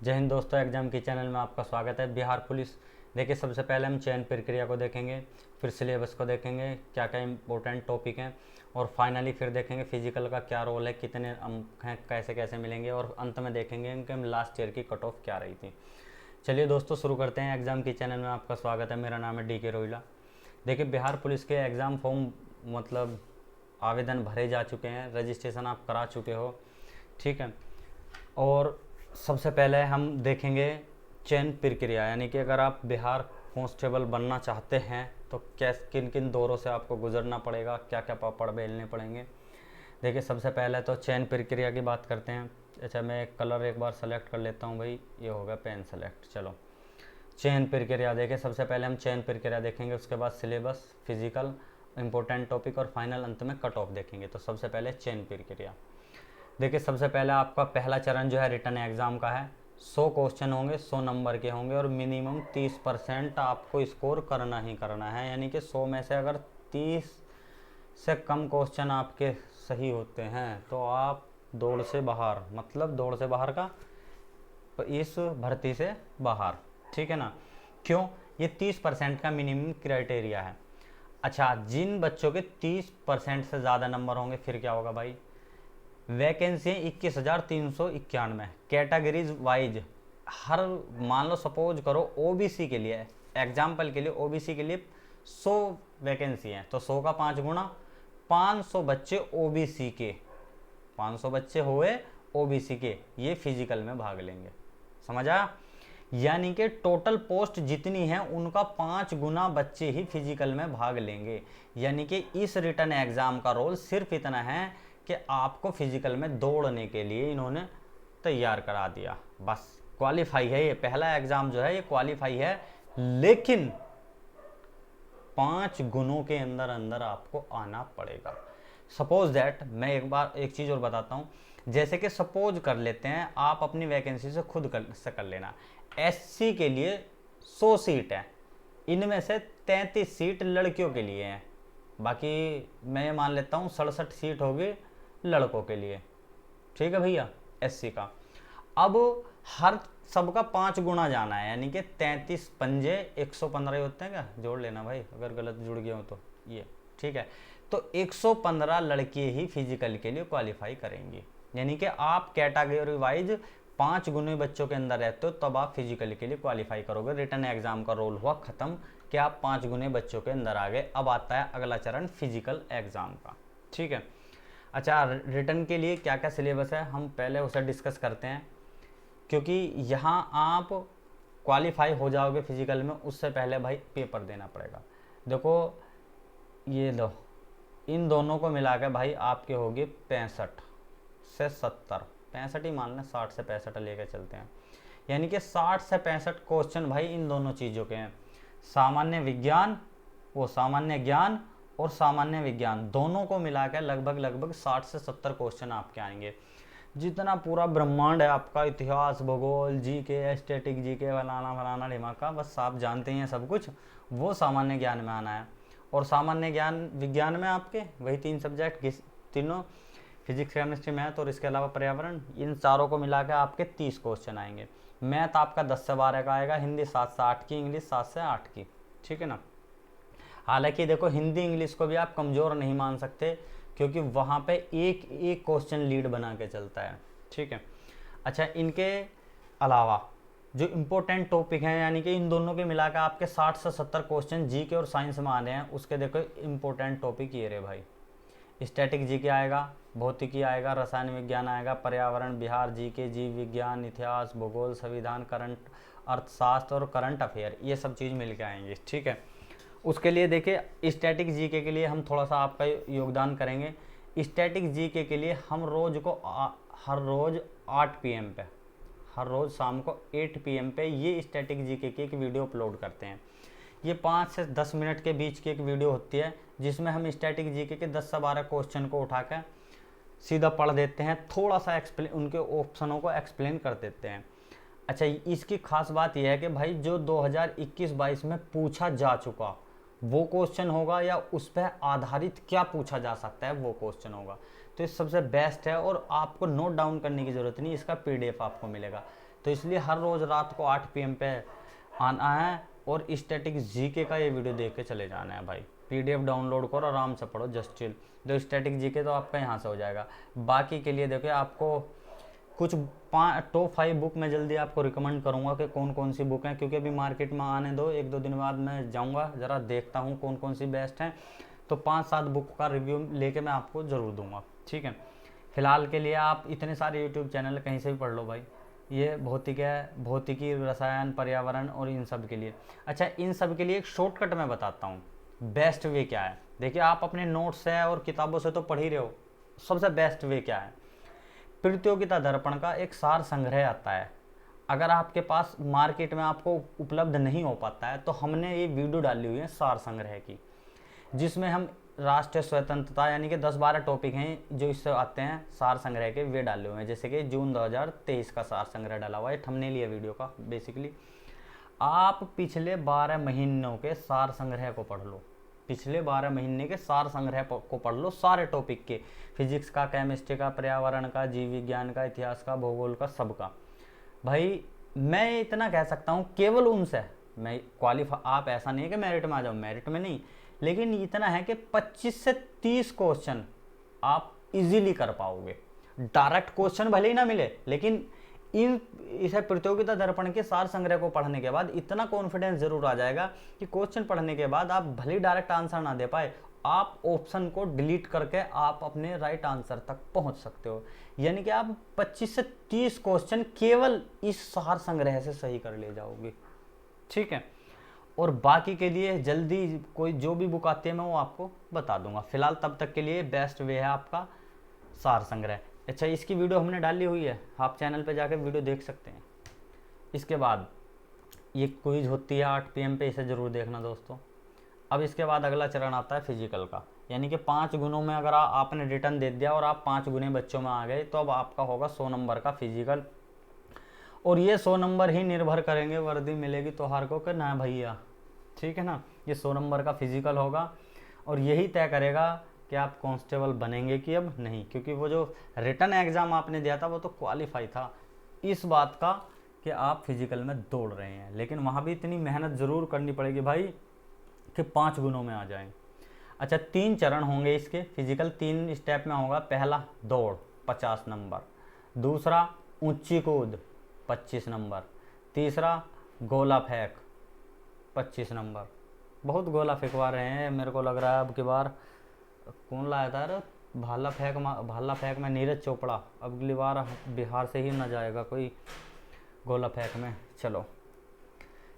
जय हिंद दोस्तों, एग्जाम की चैनल में आपका स्वागत है। बिहार पुलिस देखिए, सबसे पहले हम चयन प्रक्रिया को देखेंगे, फिर सिलेबस को देखेंगे, क्या क्या इंपॉर्टेंट टॉपिक हैं, और फाइनली फिर देखेंगे फिजिकल का क्या रोल है, कितने अंक हैं, कैसे कैसे मिलेंगे, और अंत में देखेंगे कि हम लास्ट ईयर की कट ऑफ क्या रही थी। चलिए दोस्तों, शुरू करते हैं। एग्ज़ाम की चैनल में आपका स्वागत है। मेरा नाम है DK रोहिला। देखिए, बिहार पुलिस के एग्ज़ाम फॉर्म मतलब आवेदन भरे जा चुके हैं, रजिस्ट्रेशन आप करा चुके हो, ठीक है। और सबसे पहले हम देखेंगे चयन प्रक्रिया, यानी कि अगर आप बिहार कांस्टेबल बनना चाहते हैं तो किन किन दौरों से आपको गुजरना पड़ेगा, क्या क्या पापड़ बेलने पड़ेंगे। देखिए, सबसे पहले तो चयन प्रक्रिया की बात करते हैं। अच्छा, मैं एक कलर एक बार सेलेक्ट कर लेता हूँ भाई, ये होगा पेन सेलेक्ट। चलो, चयन प्रक्रिया देखिए, सबसे पहले हम चयन प्रक्रिया देखेंगे, उसके बाद सिलेबस, फिजिकल, इंपॉर्टेंट टॉपिक, और फाइनल अंत में कट ऑफ देखेंगे। तो सबसे पहले चयन प्रक्रिया देखिए, सबसे पहले आपका पहला चरण जो है रिटर्न एग्ज़ाम का है। 100 क्वेश्चन होंगे, 100 नंबर के होंगे, और मिनिमम 30% आपको स्कोर करना ही करना है। यानी कि 100 में से अगर 30 से कम क्वेश्चन आपके सही होते हैं तो आप दौड़ से बाहर, मतलब दौड़ से बाहर का इस भर्ती से बाहर, ठीक है ना। क्यों? ये 30% का मिनिमम क्राइटेरिया है। अच्छा, जिन बच्चों के 30% से ज़्यादा नंबर होंगे फिर क्या होगा भाई? Vacancy 21,391 categories wise. हर, मान लो सपोज करो ओबीसी के लिए, एग्जाम्पल के लिए ओबीसी के लिए 100 वैकेंसी हैं, तो 100 का 5 गुना 500 बच्चे ओबीसी के, 500 बच्चे हुए ओबीसी के, ये फिजिकल में भाग लेंगे। समझा? यानी कि टोटल पोस्ट जितनी है उनका 5 गुना बच्चे ही फिजिकल में भाग लेंगे। यानी कि इस रिटर्न एग्जाम का रोल सिर्फ इतना है कि आपको फिजिकल में दौड़ने के लिए इन्होंने तैयार करा दिया, बस। क्वालिफाई है, ये पहला एग्जाम जो है ये क्वालिफाई है, लेकिन 5 गुणों के अंदर अंदर आपको आना पड़ेगा। सपोज दैट, मैं एक बार एक चीज़ और बताता हूँ। जैसे कि सपोज कर लेते हैं, आप अपनी वैकेंसी से खुद कर लेना। SC के लिए 100 सीट है, इनमें से 33 सीट लड़कियों के लिए हैं, बाकी मैं ये मान लेता हूँ 67 सीट होगी लड़कों के लिए, ठीक है भैया, SC का। अब हर सबका 5 गुना जाना है, यानी कि 33 पंजे 115 होते हैं, क्या जोड़ लेना भाई अगर गलत जुड़ गया हो तो, ये ठीक है। तो 115 लड़के ही फिजिकल के लिए क्वालिफाई करेंगी। यानी कि आप कैटेगरी वाइज 5 गुने बच्चों के अंदर रहते हो तब आप फिजिकल के लिए क्वालिफाई करोगे। रिटर्न एग्जाम का रोल हुआ खत्म कि आप 5 गुने बच्चों के अंदर आ गए। अब आता है अगला चरण फिजिकल एग्जाम का, ठीक है। अच्छा, रिटर्न के लिए क्या क्या सिलेबस है हम पहले उसे डिस्कस करते हैं, क्योंकि यहाँ आप क्वालिफाई हो जाओगे फिजिकल में, उससे पहले भाई पेपर देना पड़ेगा। देखो, ये लो, इन दोनों को मिला के भाई आपके होगी 65 से 70, 65 ही मान लें, 60 से 65 लेके चलते हैं। यानी कि 60 से 65 क्वेश्चन भाई इन दोनों चीज़ों के हैं। सामान्य विज्ञान, वो सामान्य ज्ञान और सामान्य विज्ञान दोनों को मिलाकर लगभग लगभग 60 से 70 क्वेश्चन आपके आएंगे। जितना पूरा ब्रह्मांड है आपका, इतिहास, भूगोल, GK, स्टैटिक GK, फलाना फलाना ढिमाका, बस आप जानते हैं सब कुछ, वो सामान्य ज्ञान में आना है। और सामान्य ज्ञान विज्ञान में आपके वही 3 सब्जेक्ट, तीनों, फिजिक्स, केमिस्ट्री, मैथ, और इसके अलावा पर्यावरण, इन चारों को मिला के आपके 30 क्वेश्चन आएंगे। मैथ आपका 10 से 12 का आएगा, हिंदी 7 से 8 की, इंग्लिश 7 से 8 की, ठीक है ना। हालांकि देखो, हिंदी इंग्लिश को भी आप कमज़ोर नहीं मान सकते, क्योंकि वहाँ पे एक एक क्वेश्चन लीड बना के चलता है, ठीक है। अच्छा, इनके अलावा जो इम्पोर्टेंट टॉपिक हैं, यानी कि इन दोनों के मिलाकर आपके 60 से 70 क्वेश्चन GK और साइंस में आने हैं, उसके देखो इम्पोर्टेंट टॉपिक ये रहे भाई। स्टैटिक GK आएगा, भौतिकी आएगा, रसायन विज्ञान आएगा, पर्यावरण, बिहार GK, जीव विज्ञान, इतिहास, भूगोल, संविधान, करंट अर्थशास्त्र और करंट अफेयर, ये सब चीज़ मिल के आएंगे, ठीक है। उसके लिए देखिए, स्टैटिक GK के लिए हम थोड़ा सा आपका योगदान करेंगे। स्टैटिक GK के लिए हम हर रोज़ 8 PM पे, हर रोज़ शाम को 8 PM पे ये स्टैटिक GK की एक वीडियो अपलोड करते हैं। ये 5 से 10 मिनट के बीच की एक वीडियो होती है, जिसमें हम स्टैटिक GK के 10 से 12 क्वेश्चन को उठाकर सीधा पढ़ देते हैं, थोड़ा सा एक्सप्लेन, उनके ऑप्शनों को एक्सप्लेन कर देते हैं। अच्छा, इसकी खास बात यह है कि भाई जो 2021-22 में पूछा जा चुका वो क्वेश्चन होगा, या उस पर आधारित क्या पूछा जा सकता है वो क्वेश्चन होगा। तो ये सबसे बेस्ट है, और आपको नोट डाउन करने की ज़रूरत नहीं, इसका PDF आपको मिलेगा। तो इसलिए हर रोज़ रात को 8 PM पे आना है और स्टैटिक जीके का ये वीडियो देख के चले जाना है भाई। PDF डाउनलोड करो, आराम से पढ़ो, जस्ट चिल। जो स्टैटिक जीके तो आपका यहाँ से हो जाएगा। बाकी के लिए देखिए आपको कुछ टॉप 5 बुक मैं जल्दी आपको रिकमेंड करूँगा कि कौन कौन सी बुक हैं, क्योंकि अभी मार्केट में आने दो, 1-2 दिन बाद मैं जाऊँगा, ज़रा देखता हूँ कौन कौन सी बेस्ट हैं। तो 5-7 बुक का रिव्यू लेके मैं आपको ज़रूर दूंगा, ठीक है। फिलहाल के लिए आप इतने सारे यूट्यूब चैनल कहीं से भी पढ़ लो भाई, ये भौतिक है, भौतिकी, रसायन, पर्यावरण और इन सब के लिए। अच्छा, इन सब के लिए एक शॉर्टकट मैं बताता हूँ, बेस्ट वे क्या है। देखिए आप अपने नोट्स से और किताबों से तो पढ़ ही रहे हो, सबसे बेस्ट वे क्या है, प्रतियोगिता दर्पण का एक सार संग्रह आता है। अगर आपके पास मार्केट में आपको उपलब्ध नहीं हो पाता है तो हमने ये वीडियो डाली हुई है सार संग्रह की, जिसमें हम राष्ट्रीय स्वतंत्रता यानी कि 10-12 टॉपिक हैं जो इससे आते हैं सार संग्रह के, वे डाले हुए हैं। जैसे कि जून 2023 का सार संग्रह डाला हुआ है, थंबनेल लिया वीडियो का। बेसिकली आप पिछले 12 महीनों के सार संग्रह को पढ़ लो, पिछले 12 महीने के सार संग्रह को पढ़ लो, सारे टॉपिक के, फिजिक्स का, केमिस्ट्री का, पर्यावरण का, जीव विज्ञान का, इतिहास का, भूगोल का, सबका। भाई मैं इतना कह सकता हूँ, केवल उनसे मैं क्वालिफाई, आप ऐसा नहीं है कि मेरिट में आ जाओ, मेरिट में नहीं, लेकिन इतना है कि 25 से 30 क्वेश्चन आप इजीली कर पाओगे। डायरेक्ट क्वेश्चन भले ही ना मिले, लेकिन इसे प्रतियोगिता दर्पण के सार संग्रह को पढ़ने के बाद इतना कॉन्फिडेंस जरूर आ जाएगा कि क्वेश्चन पढ़ने के बाद आप भले ही डायरेक्ट आंसर ना दे पाए, आप ऑप्शन को डिलीट करके आप अपने राइट आंसर तक पहुंच सकते हो। यानी कि आप 25 से 30 क्वेश्चन केवल इस सार संग्रह से सही कर ले जाओगे, ठीक है। और बाकी के लिए जल्दी कोई जो भी बुक आती है मैं वो आपको बता दूंगा। फिलहाल तब तक के लिए बेस्ट वे है आपका सार संग्रह। अच्छा, इसकी वीडियो हमने डाली हुई है, आप चैनल पे जाकर वीडियो देख सकते हैं। इसके बाद ये क्विज होती है 8 PM पे, इसे ज़रूर देखना दोस्तों। अब इसके बाद अगला चरण आता है फिजिकल का, यानी कि 5 गुणों में अगर आपने रिटर्न दे दिया और आप 5 गुने बच्चों में आ गए तो अब आपका होगा 100 नंबर का फिजिकल। और ये 100 नंबर ही निर्भर करेंगे, वर्दी मिलेगी त्योहार को कि ना भैया, ठीक है ना। ये 100 नंबर का फिजिकल होगा और यही तय करेगा कि आप कांस्टेबल बनेंगे कि अब नहीं, क्योंकि वो जो रिटर्न एग्ज़ाम आपने दिया था वो तो क्वालिफाई था इस बात का कि आप फिजिकल में दौड़ रहे हैं, लेकिन वहाँ भी इतनी मेहनत ज़रूर करनी पड़ेगी भाई कि 5 गुणों में आ जाएं। अच्छा, 3 चरण होंगे इसके, फिजिकल 3 स्टेप में होगा। पहला दौड़ 50 नंबर, दूसरा ऊंची कूद 25 नंबर, तीसरा गोला फेंक 25 नंबर। बहुत गोला फेंकवा रहे हैं, मेरे को लग रहा है अब की बार कौन लाया था, अरे भाला फेंक में नीरज चोपड़ा, अब अगली बार बिहार से ही ना जाएगा कोई गोला फेंक में। चलो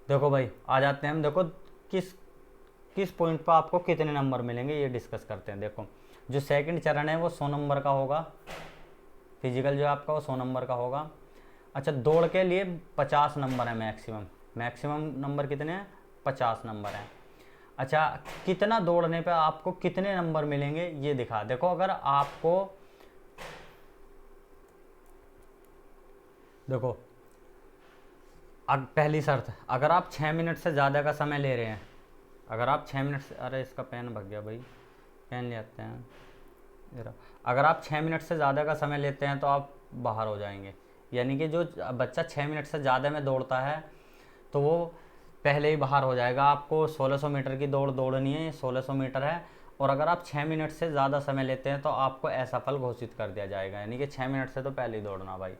देखो भाई, आ जाते हैं हम, देखो किस पॉइंट पर आपको कितने नंबर मिलेंगे ये डिस्कस करते हैं। देखो, जो सेकंड चरण है वो 100 नंबर का होगा, फिजिकल जो आपका वो 100 नंबर का होगा। अच्छा, दौड़ के लिए 50 नंबर है मैक्सिमम नंबर कितने हैं, 50 नंबर हैं। अच्छा, कितना दौड़ने पे आपको कितने नंबर मिलेंगे ये दिखा। देखो, अगर आपको देखो पहली शर्त, अगर आप 6 मिनट से ज़्यादा का समय ले रहे हैं, अगर आप 6 मिनट से, अरे इसका पेन भग गया भाई, पेन ले आते हैं जरा। अगर आप 6 मिनट से ज़्यादा का समय लेते हैं तो आप बाहर हो जाएंगे। यानी कि जो बच्चा 6 मिनट से ज़्यादा में दौड़ता है तो वो पहले ही बाहर हो जाएगा। आपको 1600 मीटर की दौड़ दौड़नी है, 1600 मीटर है, और अगर आप 6 मिनट से ज़्यादा समय लेते हैं तो आपको असफल घोषित कर दिया जाएगा। यानी कि 6 मिनट से तो पहले ही दौड़ना भाई।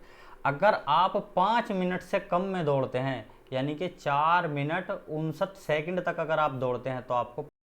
अगर आप 5 मिनट से कम में दौड़ते हैं, यानी कि 4 मिनट 59 सेकंड तक अगर आप दौड़ते हैं तो आपको